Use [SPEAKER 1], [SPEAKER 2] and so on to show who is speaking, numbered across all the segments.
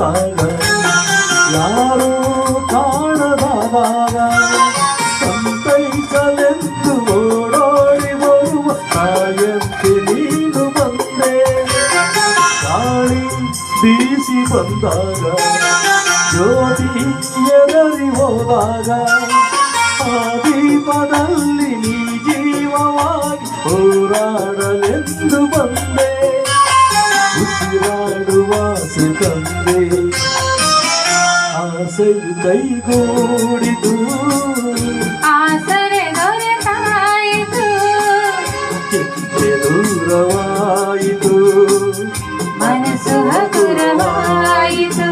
[SPEAKER 1] ಬಂದಾಗ ಯಾರೂ ಕಾಣದಾದಾಗ ಸಂತೈಸಲೆಂದು ಓಡೋಡಿ ಬರುವ ತಾಯಂತೆ ನೀನು ಬಂದೆ. ಗಾಳಿ ಬೀಸಿ ಬಂದಾಗ ಜ್ಯೋತಿ ಎದರಿ ಹೋದಾಗ ಆ ದೀಪದಲ್ಲಿ ನೀ ಜೀವವಾಗಿ ಹೋರಾಡಲೆಂದು ಬಂದೆ. ಉಸಿರಾಡುವ ಆಸೆ ತಂದೆ ಆಸೆಯು ಕೈಗೂಡಿತು
[SPEAKER 2] ಆಸರೆ ದೊರೆತಾಯಿತು
[SPEAKER 1] ಚಿಂತೆ ದೂರವಾಯಿತು
[SPEAKER 2] ಮನಸ್ಸು ಹಗುರವಾಯಿತು.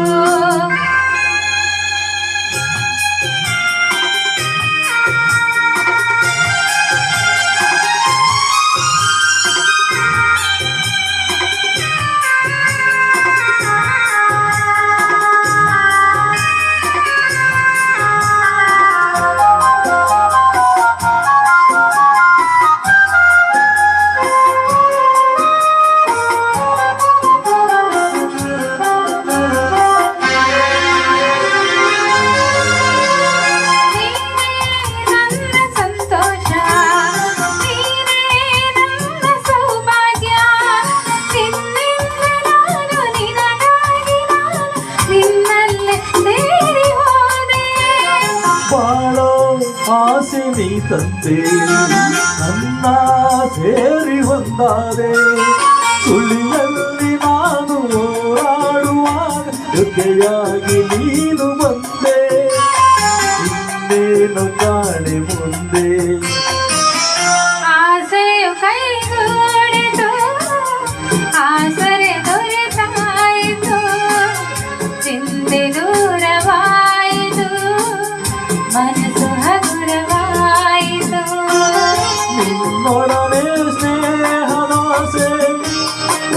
[SPEAKER 1] ಆಸೆ ನೀ ತಂದೆ ನನ್ನ ಸೇರಿ ಒಂದಾದೆ. ಸುಳಿಯಲ್ಲಿ ನಾನು ಹೋರಾಡುವಾಗ ಜೊತೆಯಾಗಿ ನೀನು ಬಂದೆ. ಇನ್ನೇನು ಕಾಣೆ ಮುಂದೆ
[SPEAKER 2] ಆಸೆಯು ಕೈಗೂಡಿತು ಆಸರೆ ದೊರೆತಾಯಿತು ಚಿಂತೆ ದೂರವಾಯಿತು ಮನಸ್ಸು ಹಗುರವಾಯಿತು.
[SPEAKER 1] ನಿನ್ನೊಡನೆ ಸ್ನೇಹದಾಸೆ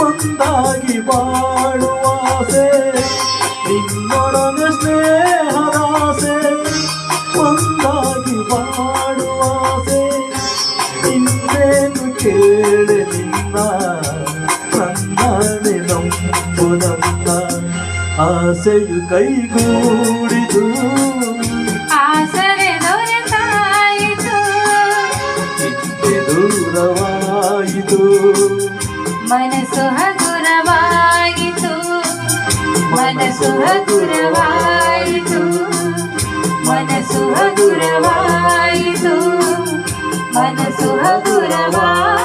[SPEAKER 1] ಒಂದಾಗಿ ಬಾಳುವಾಸೆ. ನಿನ್ನೊಡನೆ ಸ್ನೇಹದಾಸೆ ಒಂದಾಗಿ ಬಾಳುವಾಸೆ. ಇನ್ನೇನು ಕೇಳೆ ನಿನ್ನ ನನ್ನನೆ ನಂಬು ನನ್ನ ಆಸೆಯು ಕೈಗೂಡಿತು
[SPEAKER 2] ಆಸರೆ ದೊರೆತಾಯಿತು
[SPEAKER 1] ಚಿಂತೆ ದೂರವಾಯಿತು
[SPEAKER 2] ಮನಸ್ಸು ಹಗುರವಾಯಿತು ಮನಸ್ಸು ಹಗುರವಾಯಿತು ಮನಸ್ಸು ಹಗುರವಾಯಿತು ಮನಸ್ಸು ಹಗುರವಾಯಿತು.